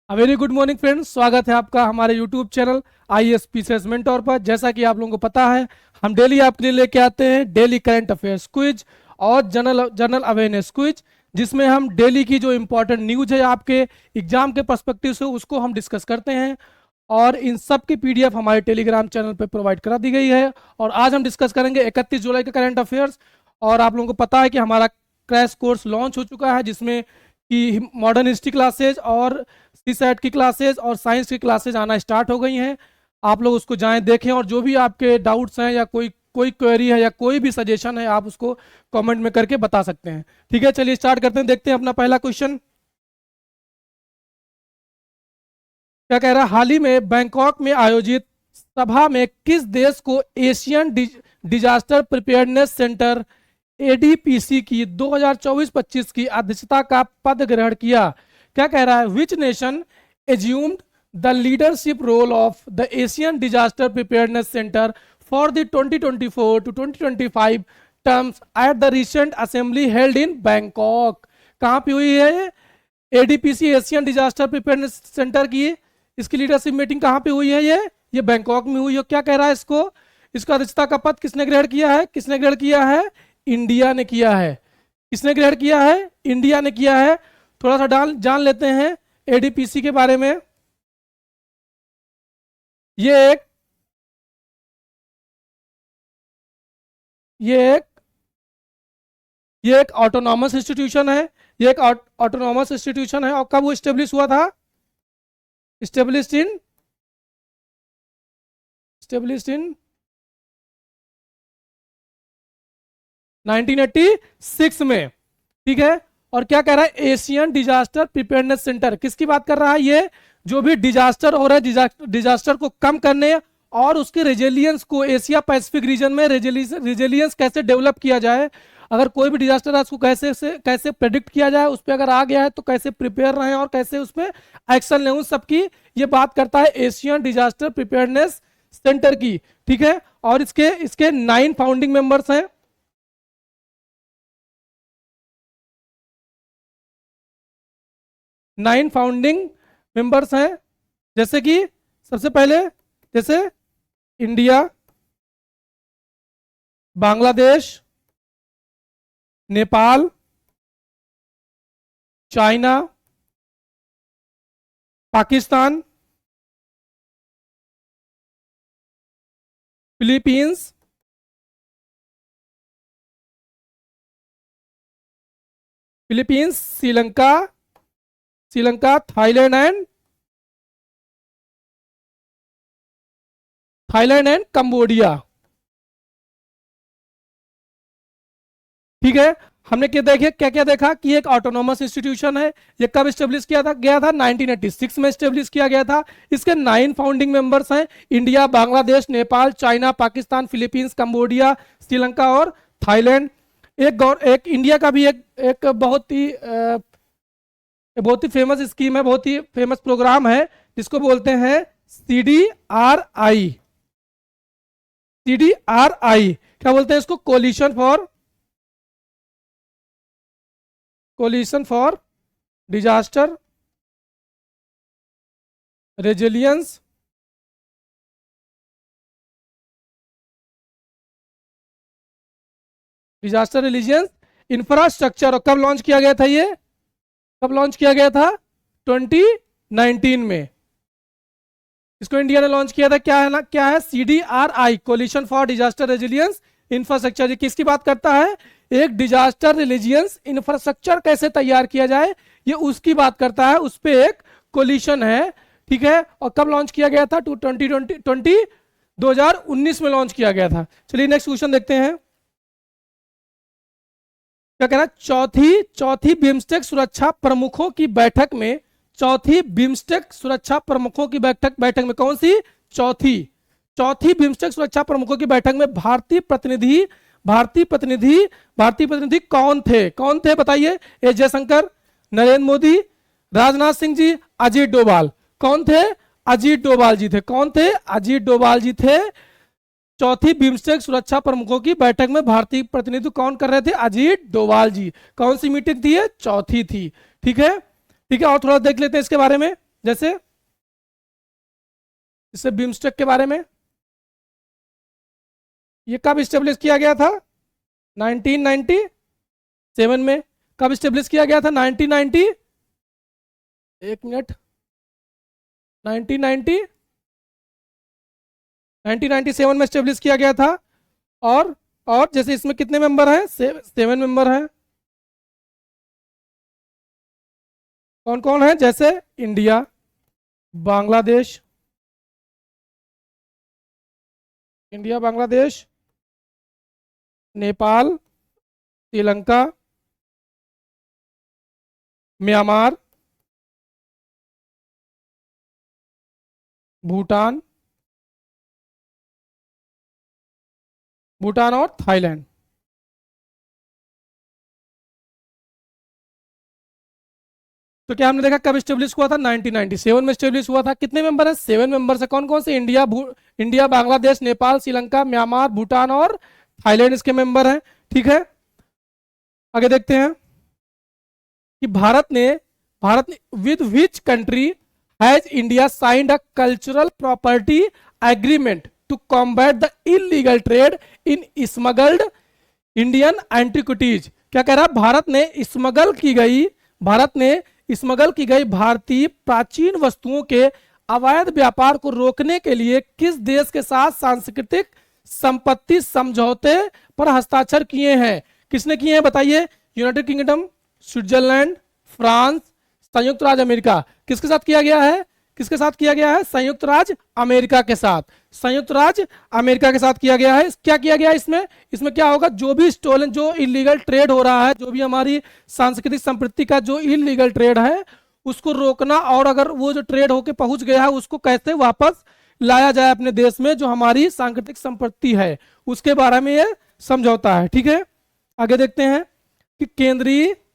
Very good morning friends, स्वागत है आपका हमारे यूट्यूब चैनल ISP मेंटोर पर। जैसा कि आप लोगों को पता है, हम डेली आपके लिए लेके आते हैं डेली करंट अफेयर्स क्विज और जनरल जनरल अवेयरनेस क्विज, जिसमें हम डेली की जो इंपॉर्टेंट न्यूज है आपके एग्जाम के पर्सपेक्टिव से उसको हम डिस्कस करते हैं। और इन सब की PDF हमारे टेलीग्राम चैनल पर प्रोवाइड करा दी गई है। और आज हम डिस्कस करेंगे 31 जुलाई का करंट अफेयर्स। और आप लोगों को पता है कि हमारा क्रैश कोर्स लॉन्च हो चुका है, जिसमें कि मॉडर्न हिस्ट्री क्लासेज और CSAT की क्लासेज और साइंस की क्लासेज आना स्टार्ट हो गई हैं। आप लोग उसको जाएं, देखें, और जो भी आपके डाउट्स हैं या कोई कोई क्वेरी है या कोई भी सजेशन है, आप उसको कमेंट में करके बता सकते हैं। ठीक है, चलिए स्टार्ट करते हैं। देखते हैं अपना पहला क्वेश्चन क्या कह रहा है। हाल ही में बैंकॉक में आयोजित सभा में किस देश को Asian disaster preparedness centre ADPC की 2024-25 की अध्यक्षता का पद ग्रहण किया? क्या कह रहा है। Which nation assumed the leadership role of the Asian disaster preparedness centre for the 2024 to 2025 terms at the recent assembly held in Bangkok? कहाँ पे हुई है ADPC Asian disaster preparedness centre की? इसकी लीडरशिप मीटिंग कहाँ पे हुई है? ये बैंकॉक में हुई है। क्या कह रहा है इसको, इसका अध्यक्षता का पद किसने ग्रहण किया है? किसने ग्रहण किया है? इंडिया ने किया है। किसने ग्रहण किया है? इंडिया ने किया है। थोड़ा सा जान लेते हैं ADPC के बारे में। ये एक ये एक ये एक ऑटोनॉमस इंस्टीट्यूशन है। ये एक ऑटोनॉमस इंस्टीट्यूशन है। और कब वो स्टेब्लिश हुआ था? स्टेब्लिश्ड इन 1986 में। ठीक है। और क्या कह रहा है, एशियन डिजास्टर प्रिपेयरनेस सेंटर किसकी बात कर रहा है? ये जो भी डिजास्टर हो रहा है, डिजास्टर को कम करने और उसके रेजिलियंस को एशिया पैसिफिक रीजन में रेजिलियंस कैसे डेवलप किया जाए, अगर कोई भी डिजास्टर है उसको कैसे प्रेडिक्ट किया जाए, उस पर अगर आ गया है तो कैसे प्रिपेयर रहें और कैसे उस पर एक्शन लें, उन सबकी ये बात करता है एशियन डिजास्टर प्रिपेयरनेस सेंटर की। ठीक है। और इसके इसके 9 फाउंडिंग मेंबर्स हैं। 9 फाउंडिंग मेंबर्स हैं, जैसे कि सबसे पहले जैसे India, Bangladesh, Nepal, China, Pakistan, Philippines, Sri Lanka, Thailand and Cambodia. ठीक है। हमने क्या देखे, क्या क्या देखा कि एक ऑटोनॉमस इंस्टीट्यूशन है। ये कब स्टेब्लिश किया था? गया था 1986 में स्टेब्लिश किया गया था। इसके 9 फाउंडिंग मेंबर्स हैं, India, Bangladesh, Nepal, China, Pakistan, Philippines, Cambodia, Sri Lanka और थाईलैंड। एक इंडिया का भी एक बहुत ही फेमस स्कीम है, बहुत ही फेमस प्रोग्राम है, जिसको बोलते हैं CDRI। क्या बोलते हैं इसको? Coalition for disaster resilience infrastructure. और कब लॉन्च किया गया था? ये कब लॉन्च किया गया था? 2019 में इसको इंडिया ने लॉन्च किया था। क्या है ना, क्या है? CDRI, coalition for disaster resilience infrastructure. ये किसकी बात करता है? एक डिजास्टर रिलीजियंस इंफ्रास्ट्रक्चर कैसे तैयार किया जाए, ये उसकी बात करता है। उस पर एक कोलिशन है। ठीक है। और कब लॉन्च किया गया था? 2019 में लॉन्च किया गया था। चलिए नेक्स्ट क्वेश्चन देखते हैं। क्या कह रहा है, चौथी बिम्स्टेक सुरक्षा प्रमुखों की बैठक में, चौथी बिम्स्टेक सुरक्षा प्रमुखों की बैठक में कौन सी? चौथी बिम्स्टेक सुरक्षा प्रमुखों की बैठक में भारतीय प्रतिनिधि कौन थे बताइए? एस जयशंकर, नरेंद्र मोदी, राजनाथ सिंह जी, अजीत डोभाल। कौन थे? अजीत डोभाल जी थे। कौन थे? अजीत डोभाल जी थे। चौथी बिम्स्टेक सुरक्षा प्रमुखों की बैठक में भारतीय प्रतिनिधि कौन कर रहे थे? अजीत डोभाल जी। कौन सी मीटिंग थी? चौथी थी। ठीक है। ठीक है। और थोड़ा देख लेते हैं इसके बारे में। जैसे इससे बिम्स्टेक के बारे में, ये कब स्टेब्लिश किया गया था? 1997 में। कब स्टेब्लिश किया गया था? 1990, एक मिनट, 1990 1997 में स्टेब्लिश किया गया था। और जैसे इसमें कितने मेंबर हैं? 7 मेंबर हैं। कौन कौन है? जैसे इंडिया, बांग्लादेश, बांग्लादेश, नेपाल, श्रीलंका, म्यांमार, भूटान और थाईलैंड। तो क्या हमने देखा कब स्टेब्लिश हुआ था? 1997 में स्टेब्लिश हुआ था। कितने मेंबर है? 7 मेंबर है। कौन कौन से? इंडिया, बांग्लादेश, नेपाल, श्रीलंका, म्यांमार, भूटान और थाईलैंड इसके मेंबर हैं। ठीक है, आगे देखते हैं कि भारत ने with which country has India signed a cultural property agreement to combat the illegal trade in smuggled Indian antiquities. क्या कह रहा है? भारत ने स्मगल की गई भारतीय प्राचीन वस्तुओं के अवैध व्यापार को रोकने के लिए किस देश के साथ सांस्कृतिक संपत्ति समझौते पर हस्ताक्षर किए हैं? किसने किए हैं बताइए? यूनाइटेड किंगडम, स्विट्जरलैंड, फ्रांस, संयुक्त राज्य अमेरिका। किसके साथ किया गया है? किसके साथ किया गया है? संयुक्त राज्य अमेरिका के साथ। संयुक्त राज्य अमेरिका के साथ किया गया है। क्या किया गया है इसमें क्या होगा? जो भी स्टोलन, जो इलीगल ट्रेड हो रहा है, जो भी हमारी सांस्कृतिक संपत्ति का जो इलीगल ट्रेड है उसको रोकना, और अगर वो जो ट्रेड होके पहुंच गया है उसको कैसे वापस लाया जाए अपने देश में, जो हमारी सांस्कृतिक संपत्ति है, उसके बारे में ये समझौता है। ठीक है, आगे देखते हैं कि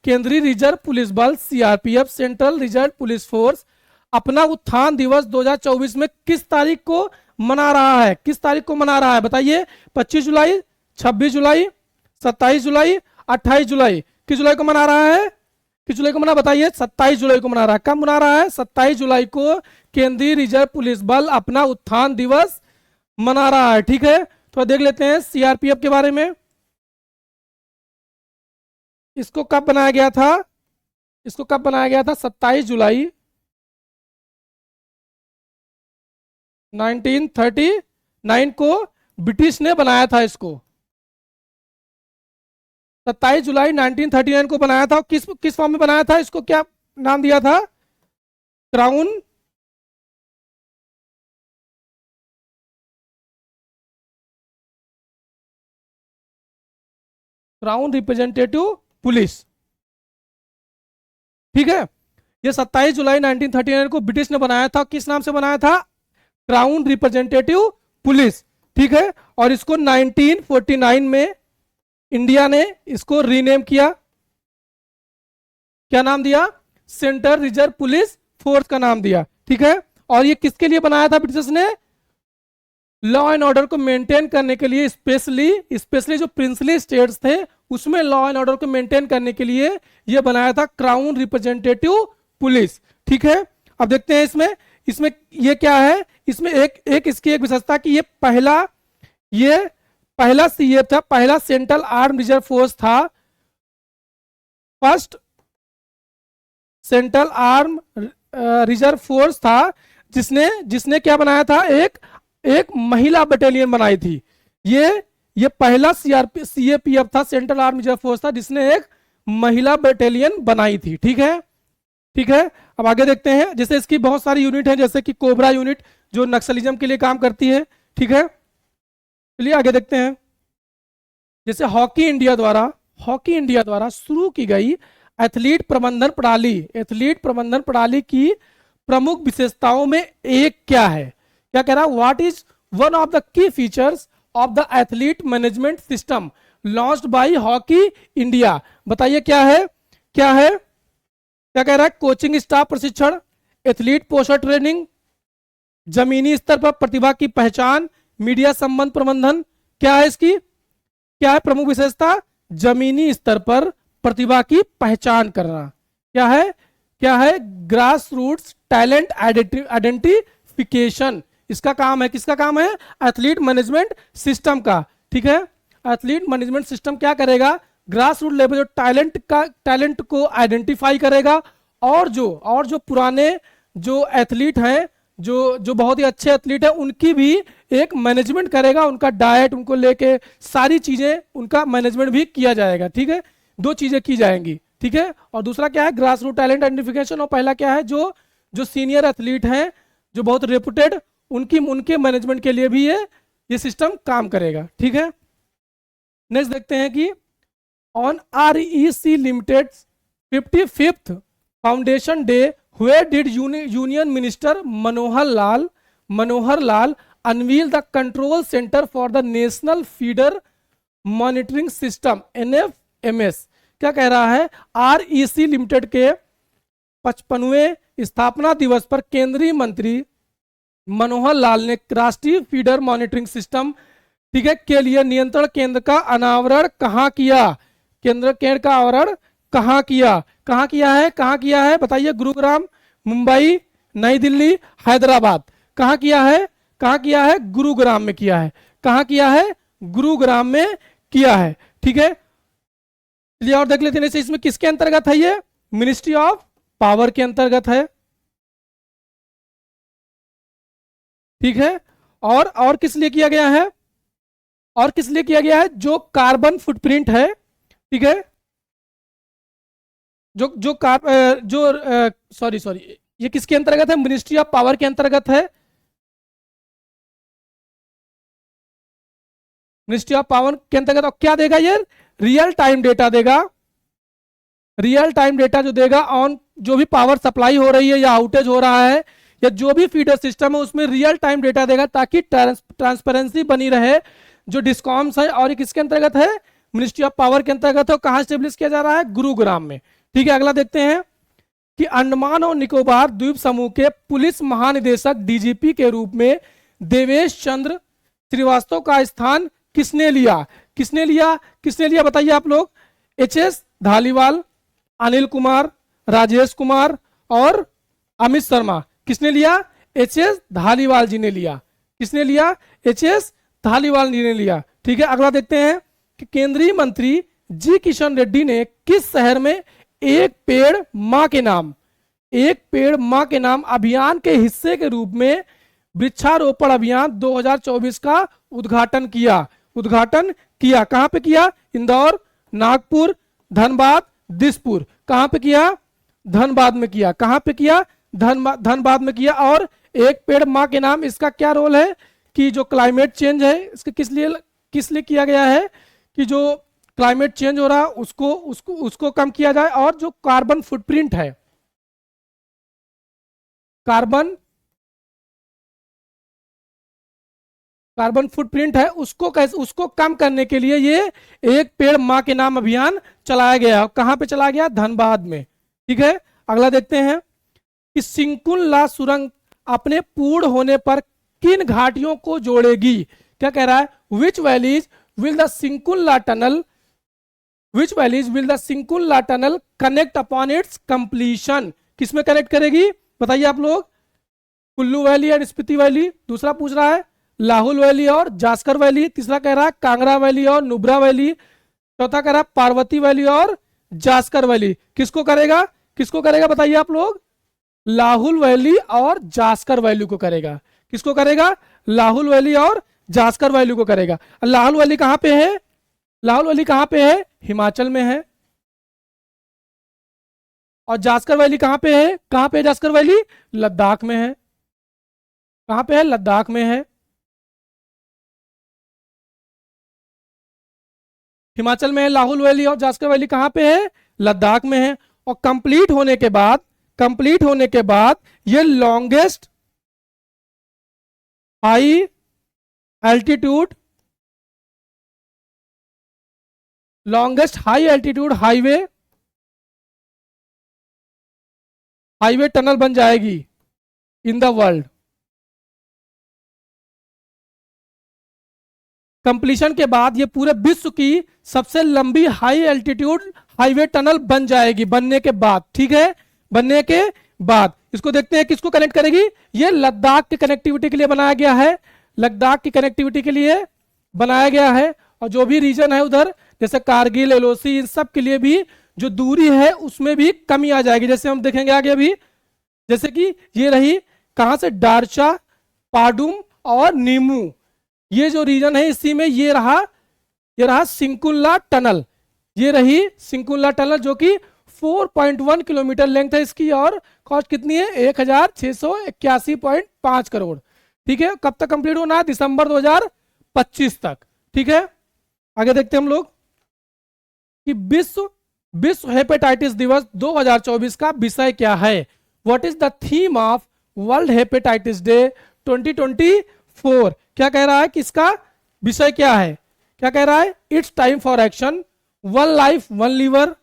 केंद्रीय रिजर्व पुलिस बल CRPF, central reserve police force अपना उत्थान दिवस 2024 में किस तारीख को मना रहा है? किस तारीख को मना रहा है बताइए? 25 जुलाई, 26 जुलाई, 27 जुलाई, 28 जुलाई। किस जुलाई को मना रहा है? किस जुलाई को मना बताइए? 27 जुलाई को मना रहा है। कब मना रहा है? 27 जुलाई को केंद्रीय रिजर्व पुलिस बल अपना उत्थान दिवस मना रहा है। ठीक है, तो देख लेते हैं सीआरपीएफ के बारे में। इसको कब बनाया गया था? 27 जुलाई 1939 को ब्रिटिश ने बनाया था। इसको 27 जुलाई 1939 को बनाया था। किस फॉर्म में बनाया था? इसको क्या नाम दिया था? Crown representative police. ठीक है, ये 27 जुलाई 1939 को ब्रिटिश ने बनाया था। किस नाम से बनाया था? Crown representative police. ठीक है, और इसको 1949 में इंडिया ने इसको रीनेम किया। क्या नाम दिया? सेंट्रल रिजर्व पुलिस फोर्स का नाम दिया। ठीक है, और ये किसके लिए बनाया था ब्रिटिश ने? लॉ एंड ऑर्डर को मेंटेन करने के लिए, स्पेशली जो प्रिंसली स्टेट्स थे उसमें लॉ एंड ऑर्डर को मेंटेन करने के लिए ये बनाया था क्राउन रिप्रेजेंटेटिव पुलिस। ठीक है, अब देखते हैं इसमें ये क्या है। इसमें इसकी एक विशेषता कि ये पहला सीएफ था, पहला सेंट्रल आर्म रिजर्व फोर्स था, first central arm reserve force था जिसने क्या बनाया था? एक महिला बटालियन बनाई थी। ये पहला सीएपीएफ था, सेंट्रल आर्म रिजर्व फोर्स था, जिसने एक महिला बटालियन बनाई थी। ठीक है, अब आगे देखते हैं। जैसे इसकी बहुत सारी यूनिट है, जैसे कि कोबरा यूनिट जो नक्सलिज्म के लिए काम करती है। ठीक है, चलिए आगे देखते हैं। जैसे हॉकी इंडिया द्वारा शुरू की गई एथलीट प्रबंधन प्रणाली की प्रमुख विशेषताओं में एक क्या है? क्या कह रहा है? What is one of the key features of the athlete management system launched by hockey India. बताइए क्या है? क्या कह रहा है? कोचिंग स्टाफ प्रशिक्षण, एथलीट पोस्टर ट्रेनिंग, जमीनी स्तर पर प्रतिभा की पहचान, मीडिया संबंध प्रबंधन। क्या है इसकी? क्या है प्रमुख विशेषता? जमीनी स्तर पर प्रतिभा की पहचान करना। क्या है? क्या है, ग्रास रूट्स टैलेंट आइडेंटिफिकेशन। इसका काम है, किसका काम है, एथलीट मैनेजमेंट सिस्टम का। ठीक है, एथलीट मैनेजमेंट सिस्टम क्या करेगा, ग्रास रूट लेवल जो टैलेंट को आइडेंटिफाई करेगा, और जो पुराने जो एथलीट हैं, जो बहुत ही अच्छे एथलीट हैं, उनकी भी एक मैनेजमेंट करेगा, उनका डाइट, उनको लेके सारी चीजें, उनका मैनेजमेंट भी किया जाएगा। ठीक है, दो चीजें की जाएंगी। ठीक है, और दूसरा क्या है, ग्रास रूट टैलेंट आइडेंटिफिकेशन, और पहला क्या है, जो सीनियर एथलीट हैं, जो बहुत रेपुटेड, उनके मैनेजमेंट के लिए भी ये सिस्टम काम करेगा। ठीक है, नेक्स्ट देखते हैं कि on REC limited 55th foundation day where did union minister Manohar Lal unveil the control center for the national feeder monitoring system NFMS। क्या कह रहा है, REC लिमिटेड के 55वें स्थापना दिवस पर केंद्रीय मंत्री मनोहर लाल ने राष्ट्रीय फीडर मॉनिटरिंग सिस्टम, ठीक है, के लिए नियंत्रण केंद्र का अनावरण कहां किया, केंद्र का आवरण कहां किया है बताइए, गुरुग्राम, मुंबई, नई दिल्ली, हैदराबाद। कहां किया है, गुरुग्राम में किया है। कहां किया है, गुरुग्राम में किया है। ठीक है, चलिए और देख लेते हैं इसमें किसके अंतर्गत है, ये मिनिस्ट्री ऑफ पावर के अंतर्गत है। ठीक है, और किस लिए किया गया है, जो कार्बन फुटप्रिंट है। ठीक है, सॉरी, ये किसके अंतर्गत है, मिनिस्ट्री ऑफ पावर के अंतर्गत है। मिनिस्ट्री ऑफ पावर के अंतर्गत, और क्या देगा ये, रियल टाइम डेटा देगा। रियल टाइम डेटा जो देगा ऑन जो भी पावर सप्लाई हो रही है या आउटेज हो रहा है, या जो भी फीडर सिस्टम है उसमें रियल टाइम डेटा देगा, ताकि ट्रांसपेरेंसी बनी रहे जो डिस्कॉम्स है। और ये किसके अंतर्गत है, मिनिस्ट्री ऑफ पावर के अंतर्गत है। कहां स्टेब्लिश किया जा रहा है, गुरुग्राम में। ठीक है, अगला देखते हैं कि अंडमान और निकोबार द्वीप समूह के पुलिस महानिदेशक DGP के रूप में देवेश चंद्र श्रीवास्तव का स्थान किसने लिया बताइए आप लोग, HS धालीवाल, अनिल कुमार, राजेश कुमार और अमित शर्मा। किसने लिया, HS धालीवाल जी ने लिया। किसने लिया, HS धालीवाल जी ने लिया। ठीक है, अगला देखते हैं कि केंद्रीय मंत्री G किशन रेड्डी ने किस शहर में एक पेड़ मां के नाम अभियान के हिस्से के रूप में वृक्षारोपण अभियान 2024 का उद्घाटन किया। कहां पे किया, इंदौर, नागपुर, धनबाद, दिसपुर। कहां पे किया, धनबाद में किया। धनबाद में किया। और एक पेड़ मां के नाम, इसका क्या रोल है कि जो क्लाइमेट चेंज है, इसके किस लिए किया गया है कि जो क्लाइमेट चेंज हो रहा है उसको कम किया जाए, और जो कार्बन फुटप्रिंट है, कार्बन फुटप्रिंट है, उसको कम करने के लिए ये एक पेड़ मां के नाम अभियान चलाया गया। कहां पे चलाया गया, धनबाद में। ठीक है, अगला देखते हैं कि सिंकुलला सुरंग अपने पूर्ण होने पर किन घाटियों को जोड़ेगी। क्या कह रहा है, which valleys will the Shinkula tunnel connect upon its completion. किसमें कनेक्ट करेगी बताइए आप लोग, Kullu valley and Spiti valley. दूसरा पूछ रहा है लाहौल वैली और जास्कर वैली। तीसरा कह रहा है कांगड़ा वैली और नुब्रा वैली। चौथा कह रहा है पार्वती वैली और जास्कर वैली। किसको करेगा बताइए आप लोग, लाहौल वैली और जास्कर वैली को करेगा। किसको करेगा, लाहौल वैली और जास्कर वैली को करेगा। लाहौल वैली कहां पे है, हिमाचल में है। और जास्कर वैली कहां पे है जास्कर वैली, लद्दाख में है। कहां पे है, लद्दाख में है। हिमाचल में है लाहौल वैली, और जास्कर वैली कहां पे है, लद्दाख में है। और कंप्लीट होने के बाद ये longest high altitude highway tunnel बन जाएगी इन द वर्ल्ड। कंप्लीशन के बाद ये पूरे विश्व की सबसे लंबी हाई एल्टीट्यूड हाईवे टनल बन जाएगी बनने के बाद। ठीक है, बनने के बाद इसको देखते हैं किसको कनेक्ट करेगी। ये लद्दाख की कनेक्टिविटी के लिए बनाया गया है, लद्दाख की कनेक्टिविटी के लिए बनाया गया है। और जो भी रीजन है उधर जैसे कारगिल, एलओसी, इन सब के लिए भी जो दूरी है उसमें भी कमी आ जाएगी। जैसे हम देखेंगे आगे अभी, जैसे कि ये रही कहां से, डारचा, पाडुम और नीमू, ये जो रीजन है इसी में ये रहा सिंकुल्ला टनल। ये रही सिंकुल्ला टनल जो कि 4.1 किलोमीटर लेंथ है इसकी और कॉस्ट कितनी है 1681.5 करोड़। ठीक है, कब तक कंप्लीट होना है, दिसंबर 2025 तक। ठीक है, आगे देखते हैं हम लोग कि विश्व हेपेटाइटिस दिवस 2024 का विषय क्या है। What is the theme of world hepatitis day 2024। क्या कह रहा है कि इसका विषय क्या है, क्या कह रहा है, it's time for action, one life one liver,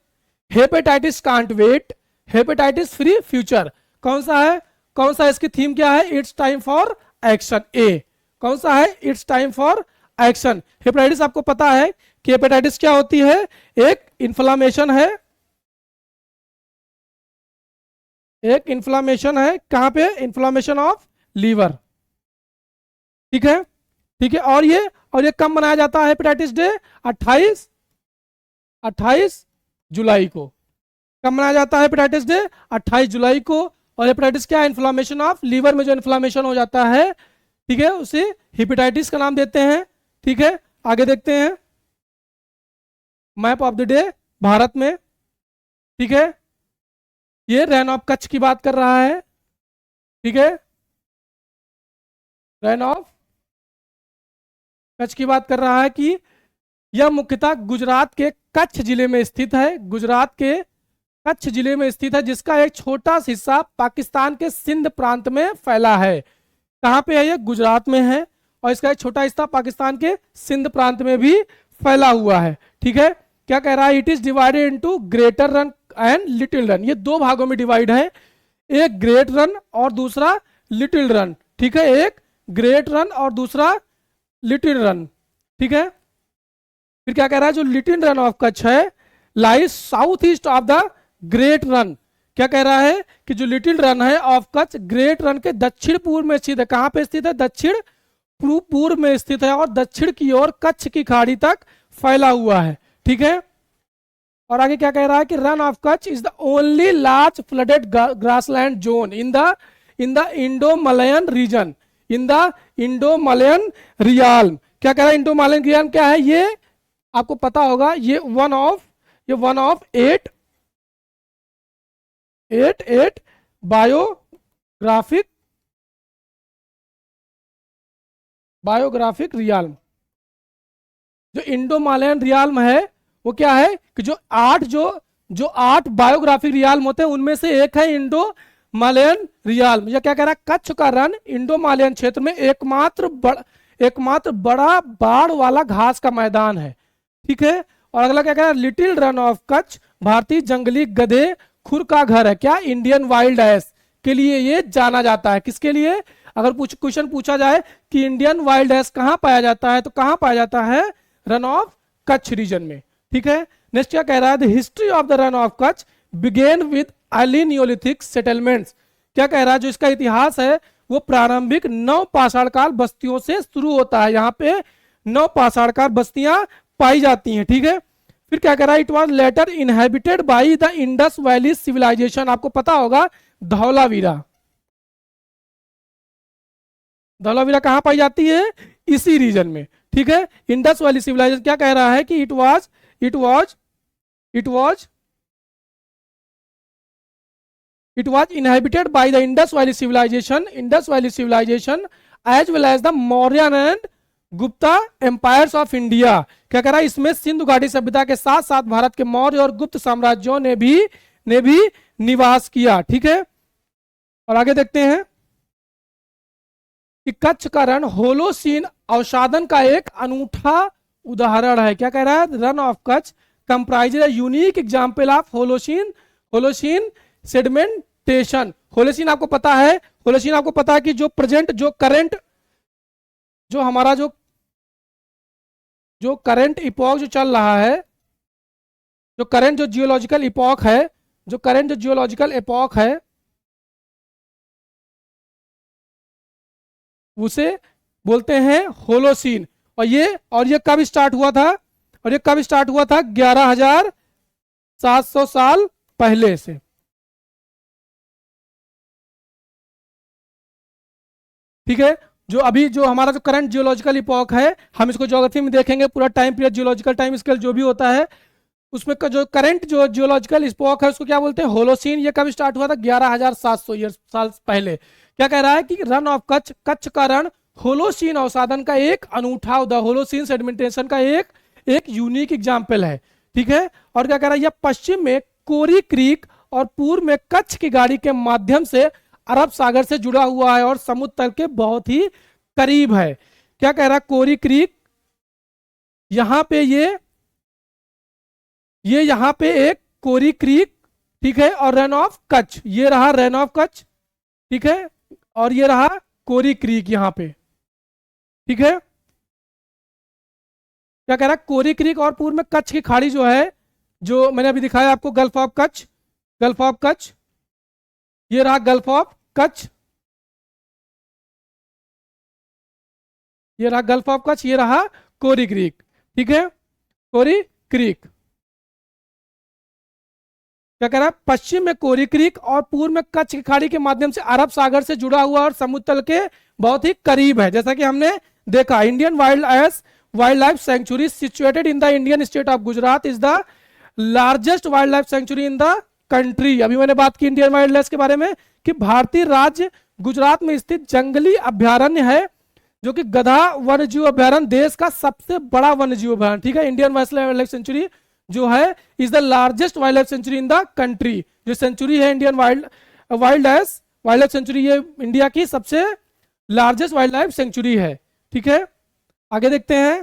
hepatitis can't wait, hepatitis free future. कौन सा है, कौन सा इसकी थीम क्या है, इट्स टाइम फॉर एक्शन। ए कौन सा है, it's time for action. Hepatitis आपको पता है कि हेपेटाइटिस क्या होती है, एक इन्फ्लामेशन है, एक इन्फ्लामेशन है, कहां पे, इन्फ्लामेशन ऑफ लीवर। ठीक है, ठीक है, और ये कब मनाया जाता है हेपेटाइटिस डे, 28 जुलाई को। कब मनाया जाता है हेपेटाइटिस डे, 28 जुलाई को। और हेपेटाइटिस क्या है, इन्फ्लामेशन ऑफ लीवर में जो इन्फ्लामेशन हो जाता है, ठीक है, उसे हेपेटाइटिस का नाम देते हैं। ठीक है, आगे देखते हैं map of the day Bharat में। ठीक है, ये रैन ऑफ कच्छ की बात कर रहा है। ठीक है, रैन ऑफ कच्छ की बात कर रहा है कि यह मुख्यतः गुजरात के कच्छ जिले में स्थित है, गुजरात के कच्छ जिले में स्थित है, जिसका एक छोटा सा हिस्सा पाकिस्तान के सिंध प्रांत में फैला है। कहां पे है ये, गुजरात में है, और इसका एक छोटा हिस्सा पाकिस्तान के सिंध प्रांत में भी फैला हुआ है। ठीक है, क्या कह रहा है, it is divided into greater run and little run. ये दो भागों में डिवाइड है, एक ग्रेट रन और दूसरा लिटिल रन। ठीक है, एक ग्रेट रन और दूसरा लिटिल रन। ठीक है, फिर क्या कह रहा है, जो लिटिल रन ऑफ कच्छ है lies south east of the great run. क्या कह रहा है कि जो लिटिल रन है ऑफ कच्छ ग्रेट रन के दक्षिण पूर्व में स्थित है। कहां पे स्थित है, दक्षिण पूर्व में स्थित है और दक्षिण की ओर कच्छ की खाड़ी तक फैला हुआ है। ठीक है, और आगे क्या कह रहा है कि run of Kutch is the only large flooded grassland zone in the Indo Malayan region, in the Indo Malayan realm. क्या कह रहा है, इंडो मलयन रियाल्म क्या है, ये आपको पता होगा, ये वन ऑफ एट बायोग्राफिक रियाल्म। जो इंडो मालयन रियाल्म है वो क्या है कि जो आठ बायोग्राफिक रियाल्म होते हैं उनमें से एक है इंडो मालयन रियाल्म। यह क्या कह रहा है, कच्छ का रन इंडो मालयन क्षेत्र में एकमात्र बड़ा बाढ़ वाला घास का मैदान है। ठीक है, और अगला क्या कह रहा है, लिटिल रन ऑफ कच्छ भारतीय जंगली गधे खुर का घर है। क्या, इंडियन वाइल्ड एस के लिए ये जाना जाता है। किसके लिए, अगर क्वेश्चन पूछा जाए कि इंडियन वाइल्ड एस कहां पाया जाता है, तो कहां पाया जाता है, रन ऑफ कच्छ रीजन में। ठीक है, नेक्स्ट क्या कह रहा है, the history of the run of Kutch began with early neolithic settlements. क्या कह रहा है, जो इसका इतिहास है वो प्रारंभिक नव पाषाण काल बस्तियों से शुरू होता है। यहाँ पे नव पाषाण काल बस्तियां पाई जाती हैं। ठीक है, फिर क्या कह रहा है, it was later inhabited by the Indus valley civilisation. आपको पता होगा धौलावीरा, धौलावीरा कहां पाई जाती है, इसी रीजन में। ठीक है, इंडस वैली सिविलाइजेशन क्या कह रहा है कि it was inhabited by the Indus Valley civilization as well as the Mauryan and Gupta empires of India. क्या कह रहा है, इसमें सिंधु घाटी सभ्यता के साथ साथ भारत के मौर्य और गुप्त साम्राज्यों ने भी निवास किया। ठीक है, और आगे देखते हैं कि कच्छ का रण होलोसीन अवसादन का एक अनूठा उदाहरण है। क्या कह रहा है, run of Kutch comprise a unique example of Holocene sedimentation. Holocene आपको पता है, कि जो प्रेजेंट जो करंट जो हमारा जो करंट इपॉक जो चल रहा है, जो करंट जो जियोलॉजिकल इपॉक है जो करंट जियोलॉजिकल एपॉक है उसे बोलते हैं होलोसीन। और ये कब स्टार्ट हुआ था? और ये कब स्टार्ट हुआ था? 11,700 साल पहले से। ठीक है। जो हमारा जो करंट जियोलॉजिकल इपॉक है, हम इसको ज्योग्राफी में देखेंगे, पूरा time period geological time scale जो भी होता है उसमें का जो करंट जो जियोलॉजिकल इपॉक है उसको क्या बोलते हैं? होलोसीन। ये कब स्टार्ट हुआ था? 11,700 ईयर साल पहले। क्या कह रहा है कि रन ऑफ कच्छ, कच्छ का रण होलोसीन अवसादन का एक अनूठा द होलोसीन सेडिमेंटेशन का एक यूनिक एग्जाम्पल है। ठीक है। और क्या कह रहा है? यह पश्चिम में कोरी क्रीक और पूर्व में कच्छ की गाड़ी के माध्यम से अरब सागर से जुड़ा हुआ है और समुद्र तल के बहुत ही करीब है। क्या कह रहा है? कोरी क्रीक यहां पे ये यहां पे एक कोरी क्रीक, ठीक है, और रन ऑफ कच्छ, ये रहा रन ऑफ कच्छ, ठीक है, और ये रहा कोरी क्रीक यहां पे। ठीक है। क्या कह रहा है? कोरी क्रीक और पूर्व में कच्छ की खाड़ी जो है, जो मैंने अभी दिखाया आपको, gulf of Kutch, gulf of Kutch, ये रहा गल्फ ऑफ कच्छ, ये रहा गल्फ ऑफ कच्छ, ये रहा कोरी क्रीक। ठीक है। कोरी क्रीक क्या कह रहा है? पश्चिम में कोरी क्रीक और पूर्व में कच्छ की खाड़ी के माध्यम से अरब सागर से जुड़ा हुआ और समुद्र तल के बहुत ही करीब है। जैसा कि हमने देखा, Indian wild life sanctuary situated in the Indian state of Gujarat is the largest wild life sanctuary in the country. अभी मैंने बात की इंडियन वाइल्ड लाइफ के बारे में कि भारतीय राज्य गुजरात में स्थित जंगली अभ्यारण्य है, जो कि गधा वन्यजीव अभ्यारण्य देश का सबसे बड़ा वन्यजीव अभ्यारण्य। ठीक है। इंडियन वाइल्ड लाइफ सेंचुरी जो है is the largest wild life sanctuary in the country. जो सेंचुरी है इंडियन वाइल्ड लाइफ सेंचुरी, ये इंडिया की सबसे लार्जेस्ट वाइल्ड लाइफ सेंचुरी है। ठीक है। आगे देखते हैं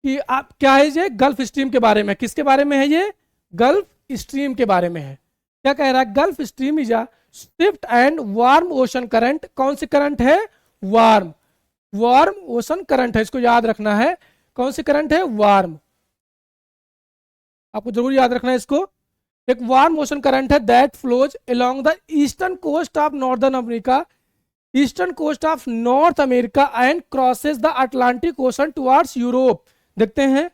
कि आप क्या है, ये गल्फ स्ट्रीम के बारे में, किसके बारे में है? ये गल्फ स्ट्रीम के बारे में है। क्या कह रहा है? Gulf Stream is a Swift and warm ocean current. कौन सी करंट है? वार्म ओशन करंट है, इसको याद रखना है। कौन सी करंट है? वार्म, आपको जरूर याद रखना है इसको। एक वार्म ओशन करंट है that flows along the eastern coast of northern America, eastern coast of North America and crosses the Atlantic ocean towards Europe. देखते हैं,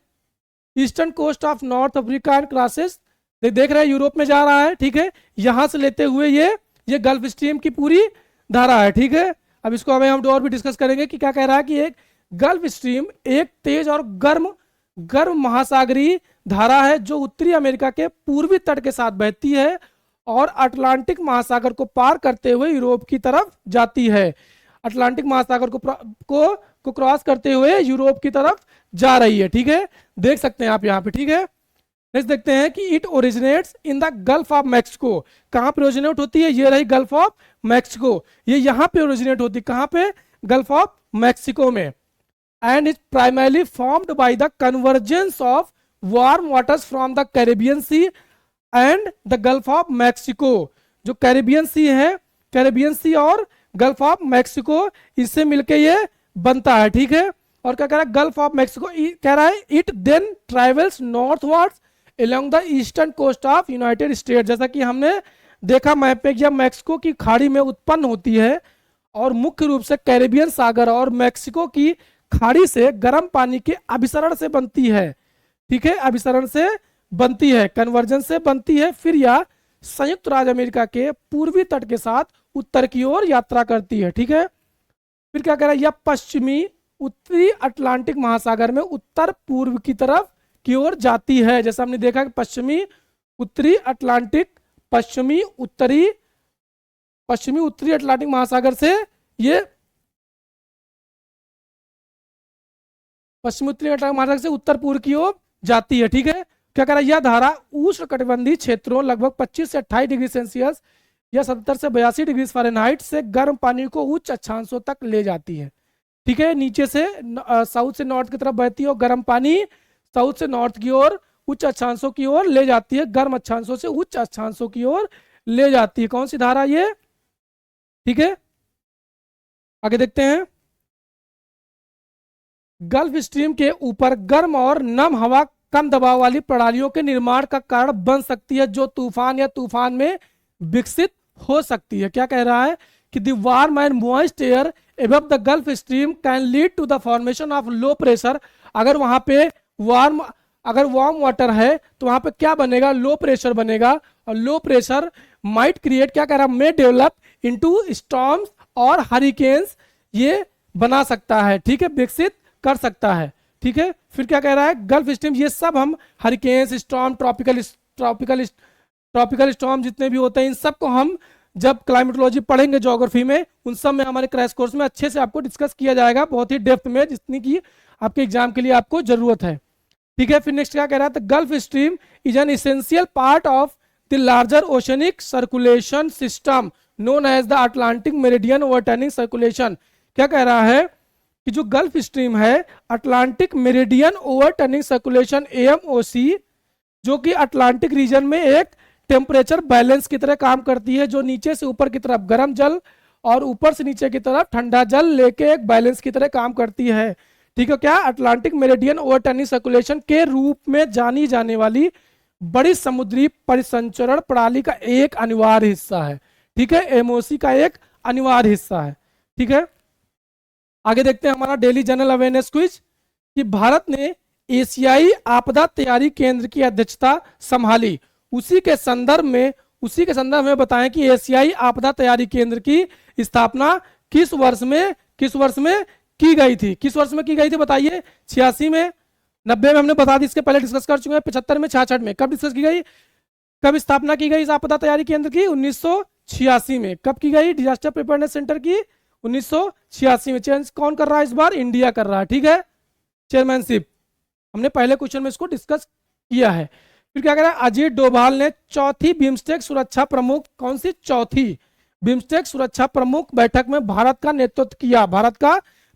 eastern coast of North Africa and crosses, देख रहे हैं Europe में जा रहा है। ठीक है। यहां से लेते हुए ये गल्फ स्ट्रीम की पूरी धारा है। ठीक है। अब इसको हमें हम और भी डिस्कस करेंगे कि क्या कह रहा है कि एक गल्फ स्ट्रीम एक तेज और गर्म महासागरीय धारा है जो उत्तरी अमेरिका के पूर्वी तट के साथ बहती है और अटलांटिक महासागर को पार करते हुए यूरोप की तरफ जाती है। अटलांटिक महासागर को क्रॉस करते हुए यूरोप की तरफ जा रही है। ठीक है। देख सकते हैं आप यहाँ पे। ठीक है। नेक्स्ट देखते हैं कि it originates in the Gulf of Mexico. कहां पे ओरिजिनेट होती है? ये रही गल्फ ऑफ मैक्सिको, ये यहां पे ओरिजिनेट होती है। कहां पे? गल्फ ऑफ मैक्सिको में। And is primarily formed by the convergence of warm waters from the Caribbean sea and the Gulf of Mexico. जो कैरेबियन सी है, कैरेबियन सी और गल्फ ऑफ मैक्सिको, इससे मिलके ये बनता है। ठीक है। और क्या कह रहा है? गल्फ ऑफ मैक्सिको कह रहा है it then travels northwards along the eastern coast of United State. जैसा कि हमने देखा मैप पे, यह मैक्सिको की खाड़ी में उत्पन्न होती है और मुख्य रूप से कैरेबियन सागर और मैक्सिको की खाड़ी से गर्म पानी के अभिसरण से बनती है। ठीक है। अभिसरण से बनती है, कन्वर्जन से बनती है, फिर यह संयुक्त राज्य अमेरिका के पूर्वी तट के साथ उत्तर की ओर यात्रा करती है। ठीक है। फिर क्या कह रहा है? यह पश्चिमी उत्तरी अटलांटिक महासागर में उत्तर पूर्व की तरफ की ओर जाती है। जैसा हमने देखा कि पश्चिमी उत्तरी अटलांटिक महासागर से ये पश्चिमी उत्तरी अटलांटिक महासागर से उत्तर पूर्व की ओर जाती है। ठीक है। क्या कह रहा है? यह धारा उष्णकटिबंधीय क्षेत्रों लगभग 25 से 28 डिग्री सेल्सियस या 70 से 82 डिग्री फ़ारेनहाइट से गर्म पानी को उच्च अक्षांशों तक ले जाती है। ठीक है। नीचे से साउथ से नॉर्थ की तरफ बहती है और गर्म पानी साउथ से नॉर्थ की ओर उच्च अक्षांशों की ओर ले जाती है, गर्म अक्षांशों से उच्च अक्षांशों की ओर ले जाती है। कौन सी धारा ये? ठीक है। आगे देखते हैं। गल्फ स्ट्रीम के ऊपर गर्म और नम हवा कम दबाव वाली प्रणालियों के निर्माण का कारण बन सकती है, जो तूफान या तूफान में विकसित हो सकती है। क्या कह रहा है कि the warm and moist air above the Gulf Stream can lead to the formation of low pressure. अगर वहां पे वार्म वाटर है तो वहां पे क्या बनेगा, लो प्रेशर बनेगा, और लो प्रेशर माइट क्रिएट, क्या कह रहा है, मे डेवलप इनटू स्टॉर्म्स और हरिकेन्स, ये बना सकता है, ठीक है, विकसित कर सकता है, ठीक है। फिर क्या कह रहा है, गल्फ स्ट्रीम, ये सब हम हरिकेन्स, स्टॉर्म, ट्रॉपिकल स्टॉर्म जितने भी होते हैं, इन सब को हम जब क्लाइमेटोलॉजी पढ़ेंगे ज्योग्राफी में, उन सब में हमारे क्रैश कोर्स में अच्छे से आपको डिस्कस किया जाएगा, बहुत ही डेप्थ में, जितनी की आपके एग्जाम के लिए आपको जरूरत है, ठीक है। फिर नेक्स्ट क्या कह रहा है, Gulf Stream is an essential part of the larger oceanic circulation system known as the Atlantic meridional overturning circulation. क्या कह रहा है कि जो गल्फ स्ट्रीम है, Atlantic meridional overturning circulation AMOC, जो कि अटलांटिक रीजन में एक टेम्परेचर बैलेंस की तरह काम करती है, जो नीचे से ऊपर की तरफ गर्म जल और ऊपर से नीचे की तरफ ठंडा जल लेके एक बैलेंस की तरह काम करती है, ठीक है। क्या, अटलांटिक मेरिडियन ओवरटर्निंग सर्कुलेशन के रूप में जानी जाने वाली बड़ी समुद्री परिसंचरण प्रणाली का एक अनिवार्य हिस्सा है, ठीक है, AMOC का एक अनिवार्य हिस्सा है, ठीक है। आगे देखते हैं हमारा डेली जनरल अवेयरनेस क्विज, कि भारत ने एशियाई आपदा तैयारी केंद्र की अध्यक्षता संभाली, उसी के संदर्भ में बताएं कि एशियाई आपदा तैयारी केंद्र की स्थापना किस वर्ष में की गई थी, किस वर्ष में की गई थी बताइए। 86 में, 90 में हमने बता दी, इसके पहले डिस्कस कर चुके हैं, 75 में, 66 में। कब डिस्कस की गई, कब स्थापना की गई इस आपदा तैयारी केंद्र की, 1986 में। कब की गई डिजास्टर प्रिपेयरनेस सेंटर की, 1986 में। चेंज कौन कर रहा है इस बार, इंडिया कर रहा है, ठीक है, चेयरमैनशिप। हमने पहले क्वेश्चन में इसको डिस्कस किया है। फिर क्या कह रहा है, अजीत डोभाल ने चौथी बिम्स्टेक सुरक्षा प्रमुख, कौन सी चौथी बिम्स्टेक सुरक्षा प्रमुख बैठक में भारत का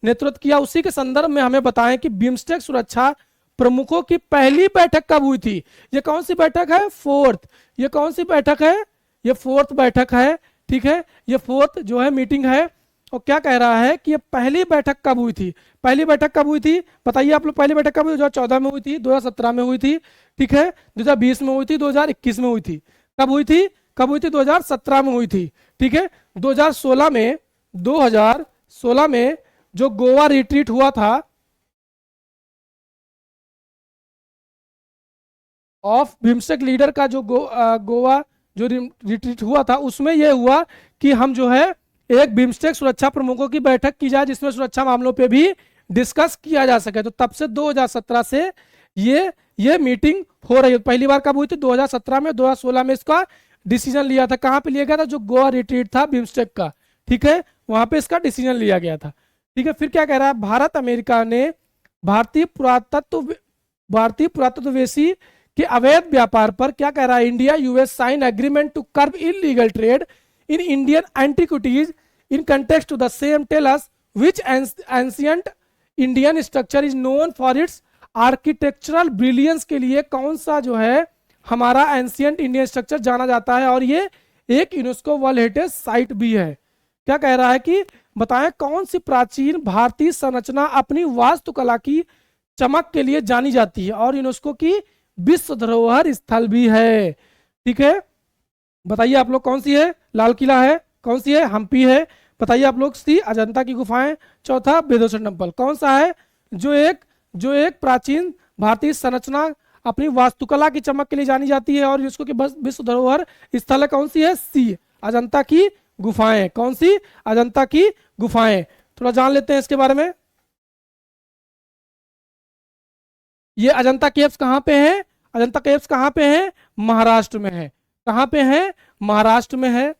नेतृत्व किया, उसी के संदर्भ में हमें बताएं कि बिम्स्टेक सुरक्षा प्रमुखों की पहली बैठक कब हुई थी। ये कौन सी बैठक है, फोर्थ, ये कौन सी बैठक है, ये फोर्थ बैठक है, ठीक है, ये फोर्थ जो है मीटिंग है। और क्या कह रहा है कि ये पहली बैठक कब हुई थी, पहली बैठक कब हुई थी बताइए आप लोग, पहली बैठक कब हुई, 2014 में हुई थी, 2017 में हुई थी, ठीक है, 2020 में हुई थी, 2021 में हुई थी। कब हुई थी, 2017 में हुई थी, ठीक है। 2016 में जो गोवा रिट्रीट हुआ था ऑफ बिम्स्टेक लीडर का, जो गोवा जो रिट्रीट हुआ था, उसमें यह हुआ कि हम जो है एक बिम्स्टेक सुरक्षा प्रमुखों की बैठक की जाए, जिसमें सुरक्षा मामलों पे भी डिस्कस किया जा सके। तो तब से 2017 से ये मीटिंग हो रही है। पहली बार कब हुई थी, 2017 में, 2016 में इसका डिसीजन लिया था। कहां पे लिया गया था, जो गोवा रिट्रीट था बिम्स्टेक का, ठीक है, वहां पे इसका डिसीजन लिया गया था, ठीक है। फिर क्या कह रहा है, भारत अमेरिका ने भारतीय पुरातत्ववेशी के अवैध व्यापार पर, क्या कह रहा है, India US sign agreement to curb illegal trade in Indian antiquities in context to the same. Tell us which ancient Indian structure is known for its architectural brilliance। के लिए कौन सा जो है हमारा एंशियंट इंडियन स्ट्रक्चर जाना जाता है, और ये एक यूनेस्को वर्ल्ड हेरिटेज साइट भी है। क्या कह रहा है कि बताएं कौन सी प्राचीन भारतीय संरचना अपनी वास्तुकला की चमक के लिए जानी जाती है और यूनेस्को की विश्व धरोहर स्थल भी है, ठीक है। बताइए आप लोग कौन सी है, लाल किला है, कौन सी है, हम्पी है, बताइए आप लोग। सी, अजंता की गुफाएं, चौथा बेदोसन टेम्पल। कौन सा है जो एक प्राचीन भारतीय संरचना अपनी वास्तुकला की चमक के लिए जानी जाती है और यूनेस्को की विश्व धरोहर स्थल है, कौन सी है, सी, अजंता की गुफाएं। कौन सी, अजंता की गुफाएं। थोड़ा जान लेते हैं इसके बारे में। ये अजंता केव्स कहां पे है, अजंता केव्स कहां पे है, महाराष्ट्र में है। कहां पे है, महाराष्ट्र में है।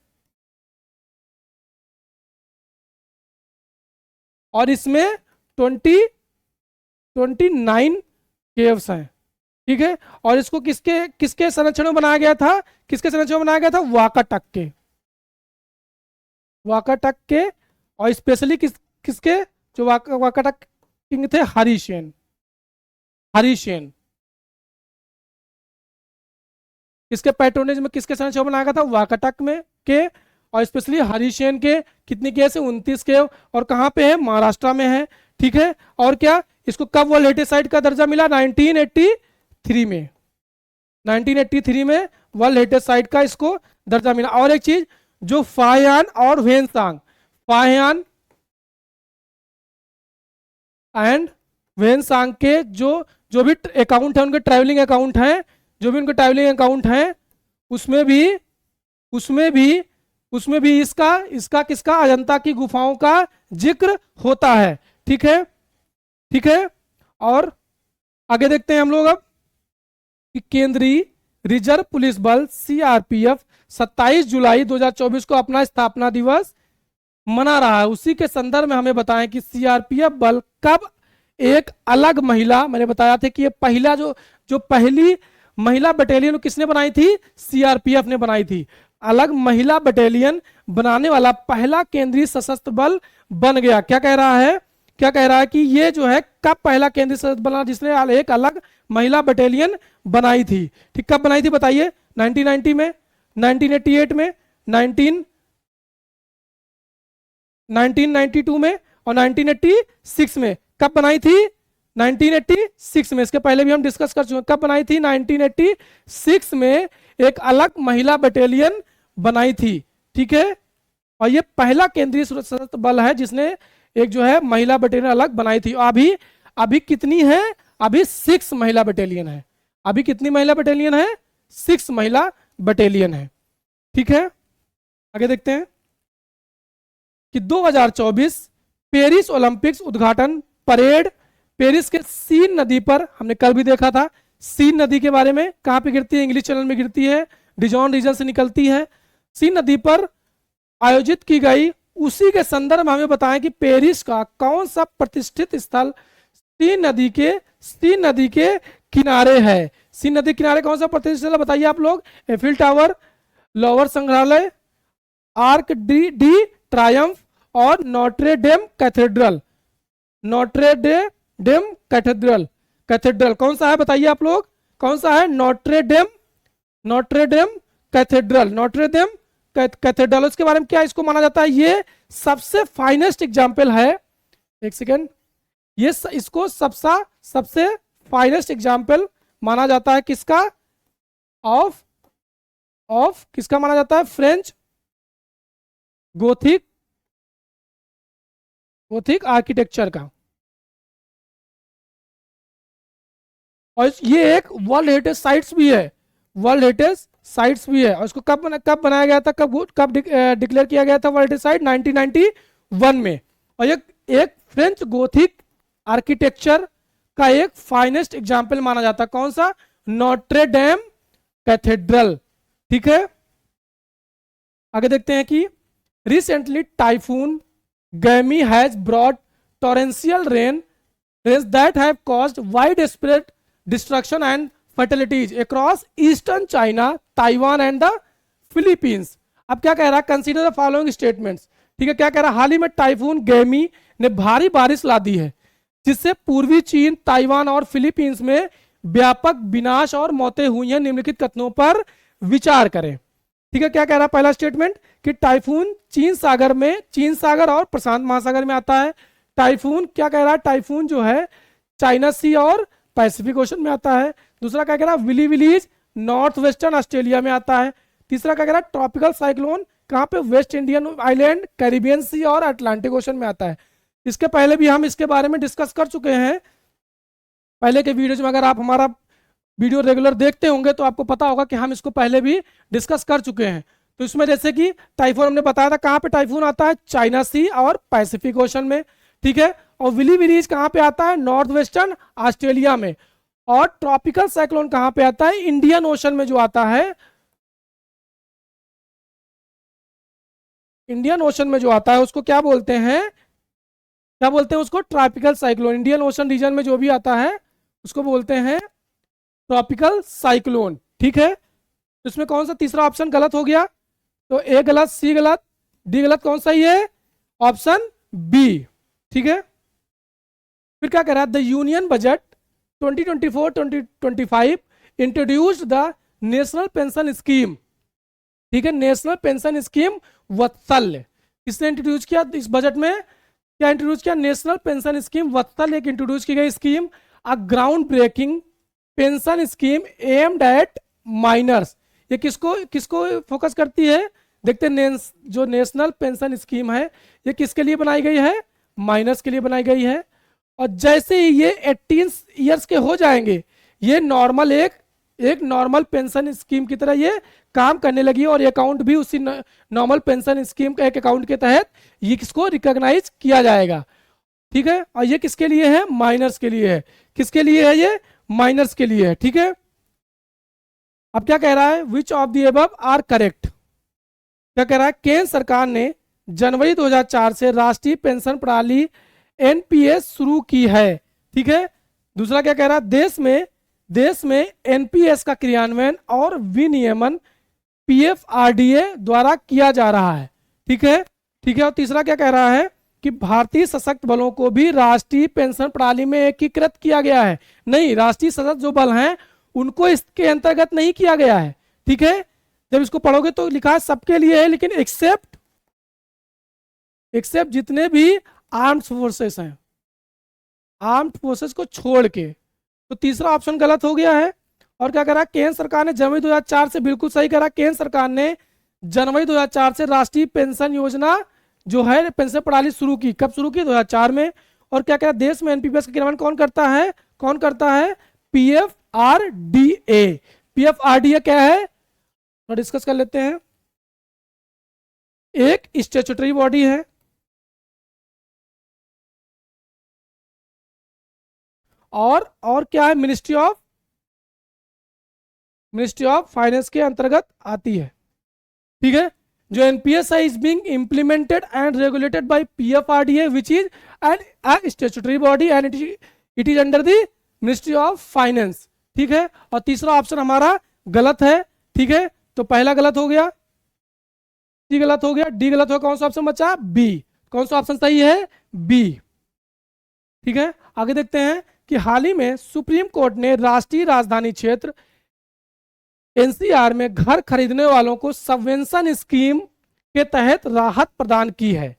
और इसमें 29 केव्स हैं, ठीक है। और इसको किसके संरक्षण में बनाया गया था, किसके संरक्षण में बनाया गया था, वाकाटक के और स्पेशली किसके, जो वाकाटक किंग थे, हरिसेन। किसके पैट्रोनेज में, किसके संरक्षण बनाया गया था, वाकाटक में के और स्पेशली हरिसेन के। कितनी केस है, 29 के। और कहां पे है, महाराष्ट्र में है, ठीक है। और क्या, इसको कब वर्ल्ड हेरिटेज साइट का दर्जा मिला, 1983 1983 में, 1983 में वर्ल्ड हेरिटेज साइट का इसको दर्जा मिला। और एक चीज, जो फाहियान और वेनसांग, फाहियान एंड वेनसांग के जो भी अकाउंट है, उनके ट्रैवलिंग अकाउंट हैं, जो भी उनके ट्रैवलिंग अकाउंट हैं, उसमें भी इसका किसका, अजंता की गुफाओं का जिक्र होता है। ठीक है, ठीक है। और आगे देखते हैं हम लोग अब कि केंद्रीय रिजर्व पुलिस बल सीआरपीएफ 27 जुलाई 2024 को अपना स्थापना दिवस मना रहा है। उसी के संदर्भ में हमें बताएं कि सीआरपीएफ बल कब एक अलग महिला, मैंने बताया था कि ये पहला जो पहली महिला बटालियन किसने बनाई थी, सीआरपीएफ ने बनाई थी। अलग महिला बटालियन बनाने वाला पहला केंद्रीय सशस्त्र बल बन गया। क्या कह रहा है, क्या कह रहा है कि ये जो है कब पहला केंद्रीय सशस्त्र बल जिसने एक अलग महिला बटालियन बनाई थी। ठीक, कब बनाई थी बताइए, 1990 में, 1988 में, 1992 में और 1986 में। कब बनाई थी, 1986 में। इसके पहले भी हम डिस्कस कर चुके हैं। कब बनाई थी, 1986 में एक अलग महिला बटालियन बनाई थी। ठीक है, और ये पहला केंद्रीय सशस्त्र बल है जिसने एक जो है महिला बटालियन अलग बनाई थी। अभी कितनी है, अभी 6 महिला बटालियन है। अभी कितनी महिला बटालियन है, 6 महिला बटालियन है। ठीक है, आगे देखते हैं कि 2024 पेरिस ओलंपिक्स उद्घाटन परेड पेरिस के सीन नदी पर, हमने कल भी देखा था सीन नदी के बारे में, कहां पे गिरती है, इंग्लिश चैनल में गिरती है, डिजॉन रीजन से निकलती है, सीन नदी पर आयोजित की गई। उसी के संदर्भ में हमें बताएं कि पेरिस का कौन सा प्रतिष्ठित स्थल सीन नदी के किनारे है। सीन नदी किनारे कौन सा प्रतिष्ठित स्थल बताइए आप लोग, एफिल टावर, लोवर संग्रहालय, आर्क डी ट्रायम्फ और Notre Dame cathedral. Notre Dame cathedral कौन सा है बताइए आप लोग, कौन सा है, Notre Dame cathedral, Notre Dame cathedral. उसके बारे में क्या इसको माना जाता है, ये सबसे फाइनेस्ट एग्जाम्पल है, एक सेकेंड, ये इसको सबसे फाइनेस्ट एग्जाम्पल माना जाता है किसका, ऑफ किसका माना जाता है, फ्रेंच गोथिक आर्किटेक्चर का। और ये एक वर्ल्ड हेरिटेज साइट्स भी है, वर्ल्ड हेरिटेज साइट्स भी है। और इसको कब बनाया गया था, कब डिक्लेयर किया गया था वर्ल्ड हेरिटेज साइट, 1991 में। और एक फ्रेंच गोथिक आर्किटेक्चर का एक फाइनेस्ट एग्जाम्पल माना जाता है, कौन सा, नोट्रे डेम कैथेड्रल। ठीक है, आगे देखते हैं कि recently typhoon Gaemi has brought torrential rains that have caused wide spread destruction and fatalities across eastern China, Taiwan and the Philippines. अब क्या कह रहा है, कंसीडर द फॉलोइंग स्टेटमेंट्स। ठीक है, क्या कह रहा है, हाल ही में टाइफून गैमी ने भारी बारिश ला दी है जिससे पूर्वी चीन, ताइवान और फिलीपींस में व्यापक विनाश और मौतें हुई हैं। निम्नलिखित कथनों पर विचार करें। ठीक है, क्या कह रहा है पहला स्टेटमेंट कि टाइफून चीन सागर और प्रशांत महासागर में आता है। टाइफून क्या कह रहा है, टाइफून जो है चाइना सी और पैसिफिक ओशन में आता है। दूसरा क्या कह रहा है, willy willies north western Australia में आता है। तीसरा क्या कह रहा है, ट्रॉपिकल साइक्लोन कहाँ पे, वेस्ट इंडियन आइलैंड, कैरिबियन सी और अटलांटिक ओशन में आता है। इसके पहले भी हम इसके बारे में डिस्कस कर चुके हैं पहले के वीडियोज में। अगर आप हमारा वीडियो रेगुलर देखते होंगे तो आपको पता होगा कि हम इसको पहले भी डिस्कस कर चुके हैं। तो इसमें जैसे कि टाइफून हमने बताया था, कहाँ पे टाइफून आता है, चाइना सी और पैसिफिक ओशन में। ठीक है, और विली विलीज कहाँ पे आता है, नॉर्थ वेस्टर्न ऑस्ट्रेलिया में। और ट्रॉपिकल साइक्लोन कहाँ पे आता है, इंडियन ओशन में जो आता है, इंडियन ओशन में जो आता है उसको क्या बोलते हैं, उसको tropical cyclone. Indian ocean region में जो भी आता है उसको बोलते हैं ट्रॉपिकल साइक्लोन। ठीक है, तो इसमें कौन सा तीसरा ऑप्शन गलत हो गया, तो ए गलत, सी गलत, डी गलत, कौन सा ये, ऑप्शन बी। ठीक है, फिर क्या कह रहा है, the union budget 2024-2025 introduced the national pension scheme. ठीक है, नेशनल पेंशन स्कीम वत्सल किसने इंट्रोड्यूस किया इस बजट में, क्या इंट्रोड्यूस किया, नेशनल पेंशन स्कीम वत्सल एक इंट्रोड्यूस की गई scheme. A ground breaking pension scheme aimed at miners, ये किसको किसको फोकस करती है? देखते हैं जो नेशनल पेंशन स्कीम है ये किसके लिए बनाई गई है? माइनर्स के लिए बनाई गई है। और जैसे ही ये 18 ईयर्स के हो जाएंगे ये नॉर्मल एक नॉर्मल पेंशन स्कीम की तरह ये काम करने लगी और अकाउंट भी उसी नॉर्मल पेंशन स्कीम का एक अकाउंट के तहत ये किसको रिकॉग्नाइज किया जाएगा। ठीक है, और ये किसके लिए है? माइनर्स के लिए है। किसके लिए है? ये माइनर्स के लिए है। ठीक है, अब क्या कह रहा है? Which of the above are correct. क्या कह रहा है? केंद्र सरकार ने जनवरी 2004 से राष्ट्रीय पेंशन प्रणाली एनपीएस शुरू की है। ठीक है, दूसरा क्या कह रहा है? देश में एनपीएस का क्रियान्वयन और विनियमन पीएफआरडीए द्वारा किया जा रहा है। ठीक है, ठीक है। और तीसरा क्या कह रहा है कि भारतीय सशस्त्र बलों को भी राष्ट्रीय पेंशन प्रणाली में एकीकृत किया गया है। नहीं, राष्ट्रीय सशस्त्र जो बल हैं उनको इसके अंतर्गत नहीं किया गया है। ठीक है, जब इसको पढ़ोगे तो लिखा है सबके लिए है, लेकिन एक्सेप्ट जितने भी आर्म्ड फोर्सेस हैं, आर्म्ड फोर्सेस को छोड़ के। तो तीसरा ऑप्शन गलत हो गया है। और क्या करा? केंद्र सरकार ने जनवरी 2004 से, बिल्कुल सही करा, केंद्र सरकार ने जनवरी 2004 से राष्ट्रीय पेंशन योजना जो है पेंशन प्रणाली शुरू की। कब शुरू की? 2004 में। और क्या कह देश में एनपीएस का क्रियान्वयन कौन करता है? कौन करता है? पीएफआरडीए। पीएफआरडीए क्या है तो डिस्कस कर लेते हैं। एक स्टैट्यूटरी बॉडी है और क्या है? मिनिस्ट्री ऑफ फाइनेंस के अंतर्गत आती है। ठीक है, जो एनपीएस है is being implemented and regulated by PFRDA which is an statutory body and it is under the ministry of finance. ठीक है, और तीसरा ऑप्शन हमारा गलत है। ठीक है, तो पहला गलत हो गया, सी गलत हो गया, डी गलत हो गया। कौन सा ऑप्शन बचा? बी। कौन सा ऑप्शन सही है? बी। ठीक है, आगे देखते हैं कि हाल ही में सुप्रीम कोर्ट ने राष्ट्रीय राजधानी क्षेत्र एनसीआर में घर खरीदने वालों को सबवेंशन स्कीम के तहत राहत प्रदान की है।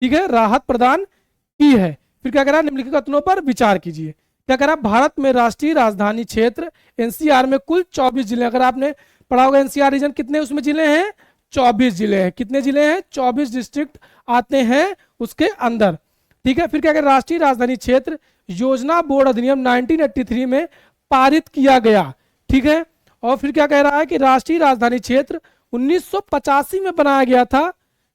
ठीक है, राहत प्रदान की है। फिर क्या करा? निम्नलिखित कथनों पर विचार कीजिए। क्या करा? भारत में राष्ट्रीय राजधानी क्षेत्र एनसीआर में कुल 24 जिले, अगर आपने पढ़ा होगा एनसीआर रीजन, कितने उसमें जिले हैं? 24 जिले हैं। कितने जिले हैं? 24 डिस्ट्रिक्ट आते हैं उसके अंदर। ठीक है, फिर क्या करें? राष्ट्रीय राजधानी क्षेत्र योजना बोर्ड अधिनियम 1983 में पारित किया गया। ठीक है, और फिर क्या कह रहा है कि राष्ट्रीय राजधानी क्षेत्र 1985 में बनाया गया था।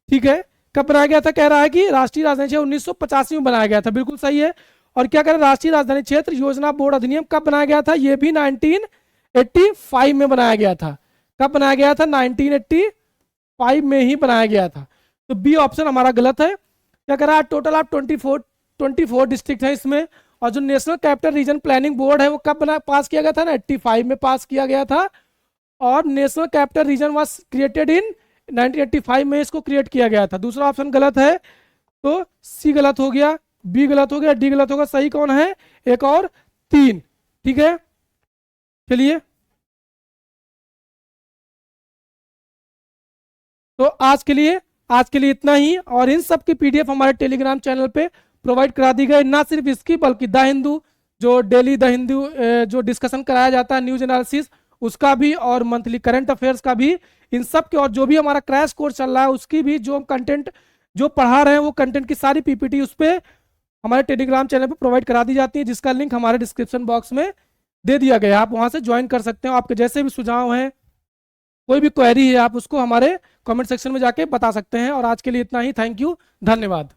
ठीक है, कब बनाया गया था? कह रहा है कि राष्ट्रीय राजधानी क्षेत्र 1985 में बनाया गया था। बिल्कुल सही है। और क्या करें? राष्ट्रीय राजधानी क्षेत्र योजना बोर्ड अधिनियम कब बनाया गया था? यह भी 1985 में बनाया गया था। कब बनाया गया था? 1985 में ही बनाया गया था। तो बी ऑप्शन हमारा गलत है। क्या कह रहा है? टोटल ऑफ 24 डिस्ट्रिक्ट है इसमें। और जो national capital region planning board है वो कब पास किया गया था ना? 85 में पास किया गया था। और national capital region was created in 1985 में इसको क्रिएट किया गया था। दूसरा ऑप्शन गलत है, तो सी गलत हो गया, बी गलत हो गया, डी गलत होगा। सही कौन है? एक और 3। ठीक है, चलिए तो आज के लिए इतना ही। और इन सब की पीडीएफ हमारे टेलीग्राम चैनल पे प्रोवाइड करा दी गई। ना सिर्फ इसकी बल्कि द हिंदू, जो डेली द हिंदू जो डिस्कशन कराया जाता है न्यूज एनालिसिस, उसका भी, और मंथली करंट अफेयर्स का भी, इन सब के, और जो भी हमारा क्रैश कोर्स चल रहा है उसकी भी, जो कंटेंट जो पढ़ा रहे हैं वो कंटेंट की सारी पीपीटी उस पर हमारे टेलीग्राम चैनल पर प्रोवाइड करा दी जाती है, जिसका लिंक हमारे डिस्क्रिप्शन बॉक्स में दे दिया गया है। आप वहां से ज्वाइन कर सकते हो। आपके जैसे भी सुझाव हैं, कोई भी क्वेरी है, आप उसको हमारे कमेंट सेक्शन में जाके बता सकते हैं। और आज के लिए इतना ही। थैंक यू, धन्यवाद।